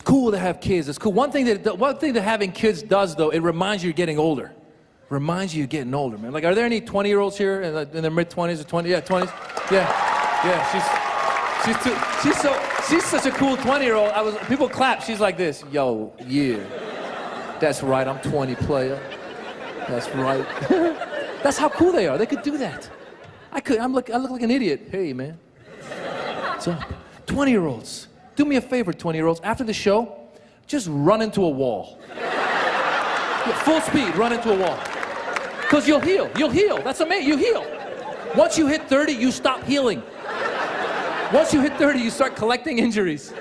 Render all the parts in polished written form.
cool to have kids. It's cool. One thing that having kids does, though, it reminds you you're getting older. Reminds you you're getting older, man. Like, are there any 20-year-olds here in their mid-20s or 20? Yeah, 20s. She's such a cool 20-year-old. People clap. She's like this. Yo, yeah. That's right. I'm 20, player. That's right. That's how cool they are. They could do that. I look like an idiot. Hey, man. What's up? 20-year-olds. Do me a favor, 20-year-olds. After the show, just run into a wall. Yeah, full speed, run into a wall. Because you'll heal. You'll heal. That's amazing. You heal. Once you hit 30, you stop healing. Once you hit 30, you start collecting injuries.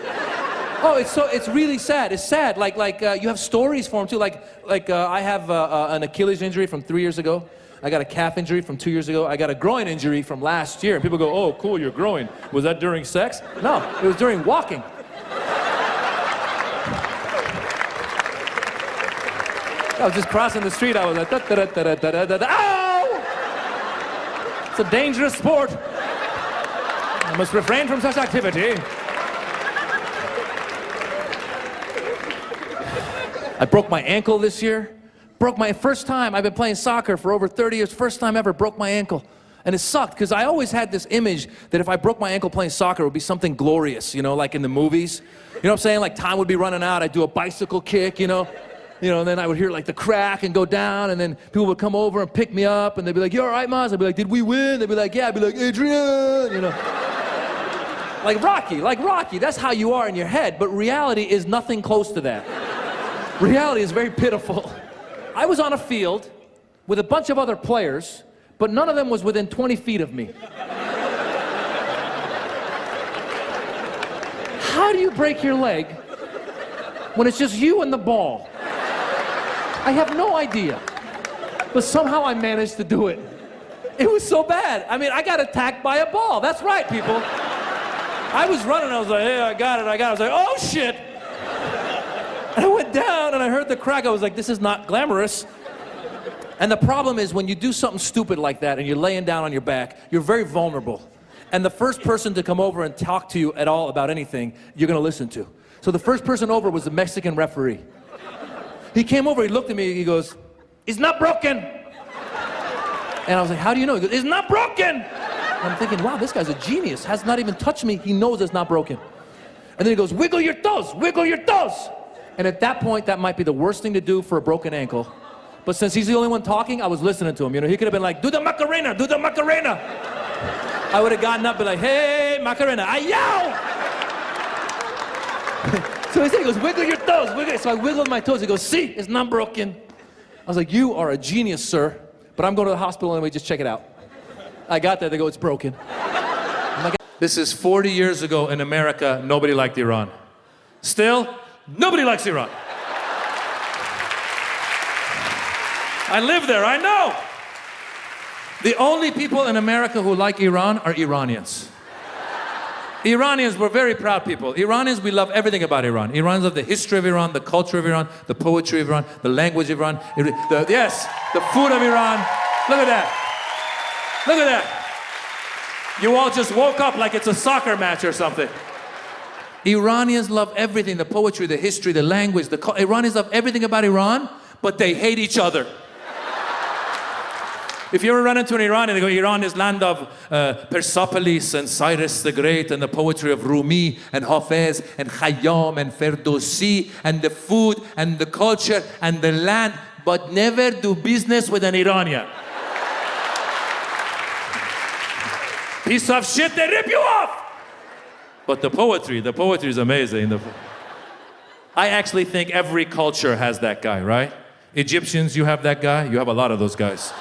Oh, it's really sad. It's sad. Like you have stories for them too. I have an Achilles injury from 3 years ago. I got a calf injury from 2 years ago. I got a groin injury from last year. And people go, oh, cool, you're growing. Was that during sex? No, it was during walking. I was just crossing the street. I was like, ow! It's a dangerous sport. I must refrain from such activity. I broke my ankle this year. Broke my first time. I've been playing soccer for over 30 years. First time ever broke my ankle. And it sucked because I always had this image that if I broke my ankle playing soccer, it would be something glorious, you know, like in the movies. You know what I'm saying? Like time would be running out. I'd do a bicycle kick, you know, and then I would hear like the crack and go down, and then people would come over and pick me up, and they'd be like, you all right, Maz? I'd be like, did we win? They'd be like, yeah. I'd be like, Adrian, you know. Like Rocky. That's how you are in your head. But reality is nothing close to that. Reality is very pitiful. I was on a field with a bunch of other players, but none of them was within 20 feet of me. How do you break your leg when it's just you and the ball? I have no idea. But somehow I managed to do it. It was so bad. I mean, I got attacked by a ball. That's right, people. I was running, I was like, hey, I got it. I was like, oh, shit. And I went down and I heard the crack. I was like, this is not glamorous. And the problem is when you do something stupid like that and you're laying down on your back, you're very vulnerable. And the first person to come over and talk to you at all about anything, you're gonna listen to. So the first person over was the Mexican referee. He came over, he looked at me, he goes, it's not broken. And I was like, how do you know? He goes, it's not broken. And I'm thinking, wow, this guy's a genius. Has not even touched me. He knows it's not broken. And then he goes, wiggle your toes, wiggle your toes. And at that point, that might be the worst thing to do for a broken ankle. But since he's the only one talking, I was listening to him. You know, he could have been like, do the Macarena, do the Macarena. I would have gotten up and been like, hey, Macarena, ayaw! So he goes, wiggle your toes, wiggle. So I wiggled my toes. He goes, see, it's not broken. I was like, you are a genius, sir. But I'm going to the hospital anyway, just check it out. I got there, they go, it's broken. Like, this is 40 years ago in America, nobody liked Iran. Still, nobody likes Iran. I live there, I know. The only people in America who like Iran are Iranians. Iranians, we're very proud people. Iranians, we love everything about Iran. Iranians love the history of Iran, the culture of Iran, the poetry of Iran, the language of Iran, the food of Iran. Look at that. Look at that. You all just woke up like it's a soccer match or something. Iranians love everything, the poetry, the history, the language, Iranians love everything about Iran, but they hate each other. If you ever run into an Iranian, they go, Iran is land of Persepolis and Cyrus the Great and the poetry of Rumi and Hafez and Khayyam and Ferdowsi and the food and the culture and the land, but never do business with an Iranian. Piece of shit, they rip you off! But the poetry is amazing. I actually think every culture has that guy, right? Egyptians, you have that guy. You have a lot of those guys.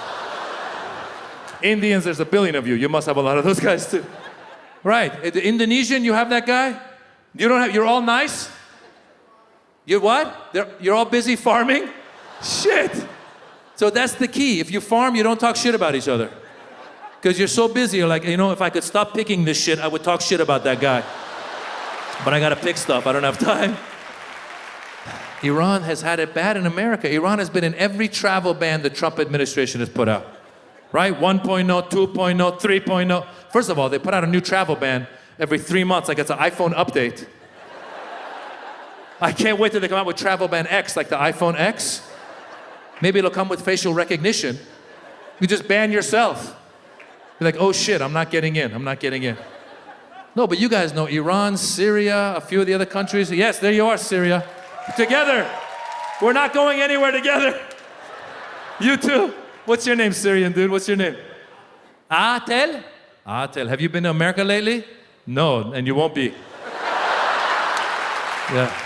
Indians, there's a billion of you. You must have a lot of those guys too. Right, the Indonesian, you have that guy? You don't have, you're all nice? You're what? You're all busy farming? Shit. So that's the key. If you farm, you don't talk shit about each other. Because you're so busy, you're like, you know, if I could stop picking this shit, I would talk shit about that guy. But I gotta pick stuff, I don't have time. Iran has had it bad in America. Iran has been in every travel ban the Trump administration has put out. Right? 1.0, 2.0, 3.0. First of all, they put out a new travel ban every 3 months, like it's an iPhone update. I can't wait till they come out with Travel Ban X, like the iPhone X. Maybe it'll come with facial recognition. You just ban yourself. You're like, oh shit, I'm not getting in. No, but you guys know Iran, Syria, a few of the other countries. Yes, there you are, Syria. Together. We're not going anywhere together. You too. What's your name, Syrian dude? What's your name? Atel? Atel. Have you been to America lately? No, and you won't be. Yeah.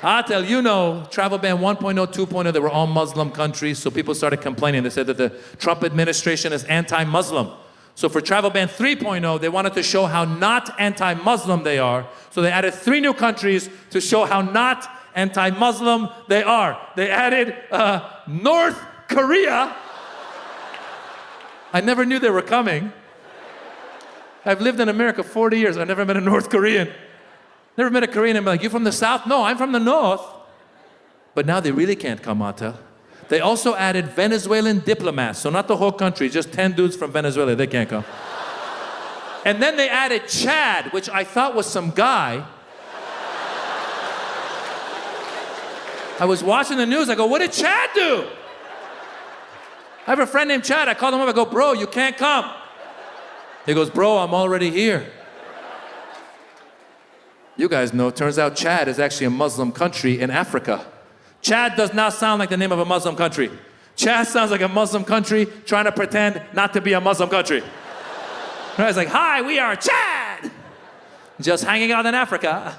Atel, you know, travel ban 1.0, 2.0, they were all Muslim countries, so people started complaining. They said that the Trump administration is anti-Muslim. So for travel ban 3.0, they wanted to show how not anti-Muslim they are. So they added 3 new countries to show how not anti-Muslim they are. They added North Korea. I never knew they were coming. I've lived in America 40 years. I never met a North Korean. Never met a Korean and be like, you from the South? No, I'm from the North. But now they really can't come, Atel. They also added Venezuelan diplomats. So not the whole country, just 10 dudes from Venezuela. They can't come. And then they added Chad, which I thought was some guy. I was watching the news. I go, what did Chad do? I have a friend named Chad. I called him up. I go, bro, you can't come. He goes, bro, I'm already here. You guys know, it turns out Chad is actually a Muslim country in Africa. Chad does not sound like the name of a Muslim country. Chad sounds like a Muslim country trying to pretend not to be a Muslim country. Right? It's like, hi, we are Chad. Just hanging out in Africa.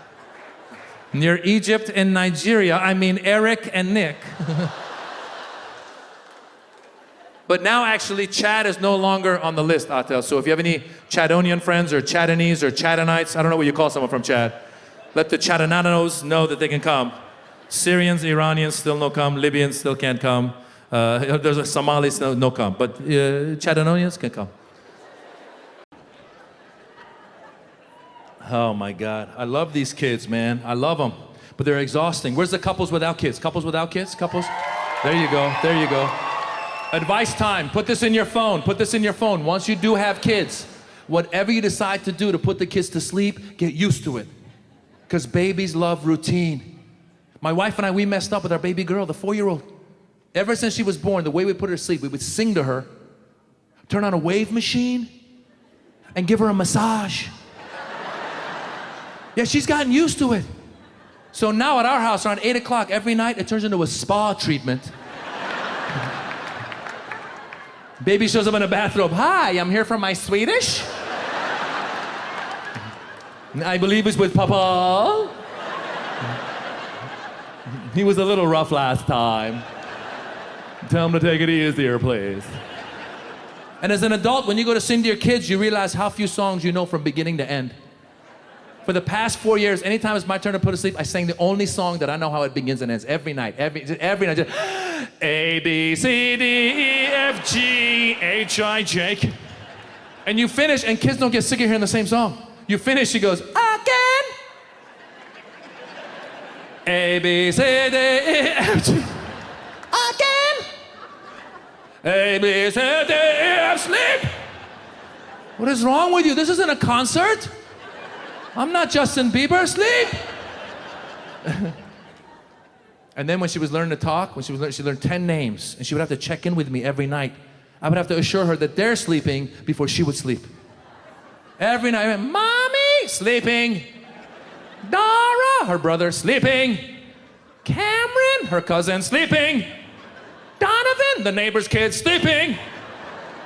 Near Egypt and Nigeria, I mean Eric and Nick. But now actually Chad is no longer on the list, Atel. So if you have any Chadonian friends or Chadanese or Chadanites, I don't know what you call someone from Chad, let the Chadananos know that they can come. Syrians, Iranians still no come. Libyans still can't come. There's a Somalis no come. But Chadonians can come. Oh my God. I love these kids, man. I love them. But they're exhausting. Where's the couples without kids? Couples without kids? Couples? There you go. There you go. Advice time. Put this in your phone. Put this in your phone. Once you do have kids, whatever you decide to do to put the kids to sleep, get used to it. Because babies love routine. My wife and I, we messed up with our baby girl, the 4-year-old. Ever since she was born, the way we put her to sleep, we would sing to her, turn on a wave machine, and give her a massage. Yeah, she's gotten used to it. So now at our house, around 8 o'clock every night, it turns into a spa treatment. Baby shows up in a bathrobe. Hi, I'm here for my Swedish. I believe it's with Papa. He was a little rough last time. Tell him to take it easier, please. And as an adult, when you go to sing to your kids, you realize how few songs you know from beginning to end. For the past 4 years, anytime it's my turn to put to sleep, I sang the only song that I know how it begins and ends. Every night, every night. Just, A, B, C, D, E, F, G, H, I, J. And you finish, and kids don't get sick of hearing the same song. You finish, she goes, again. A, B, C, D, E, F, G. Again. A, B, C, D, E, F, sleep. What is wrong with you? This isn't a concert. I'm not Justin Bieber, sleep. And then when she was learning to talk, she learned 10 names, and she would have to check in with me every night. I would have to assure her that they're sleeping before she would sleep. Every night, I went, Mommy, sleeping. Dara, her brother, sleeping. Cameron, her cousin, sleeping. Donovan, the neighbor's kid, sleeping.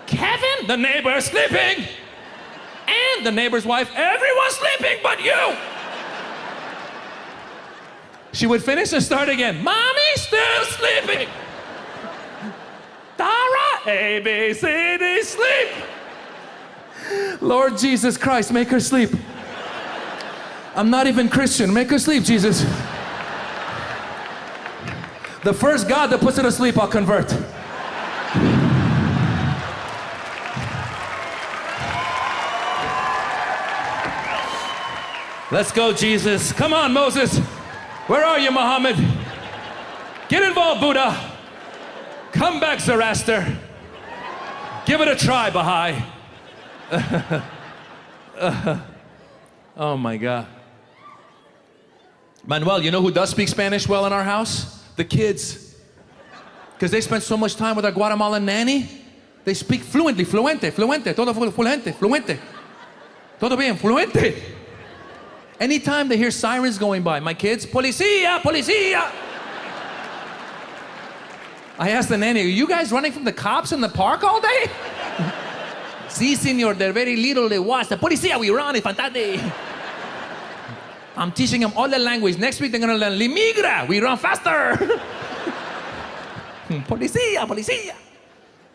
Kevin, the neighbor, sleeping. And the neighbor's wife, everyone's sleeping but you. She would finish and start again. Mommy, still sleeping. Dara, A, B, C, D, sleep. Lord Jesus Christ, make her sleep. I'm not even Christian, make her sleep, Jesus. The first God that puts her to sleep, I'll convert. Let's go, Jesus. Come on, Moses. Where are you, Muhammad? Get involved, Buddha. Come back, Zoroaster. Give it a try, Baha'i. Oh my God. Manuel, you know who does speak Spanish well in our house? The kids. Because they spend so much time with our Guatemalan nanny. They speak fluently, fluente, todo fluente. Todo bien, fluente. Anytime they hear sirens going by, my kids, policía, policía. I asked the nanny, are you guys running from the cops in the park all day? Sí, señor, they're very little, they watch. The policía, we run, it's fantastic. I'm teaching them all the language. Next week, they're gonna learn, li migra, we run faster. Policía, policía.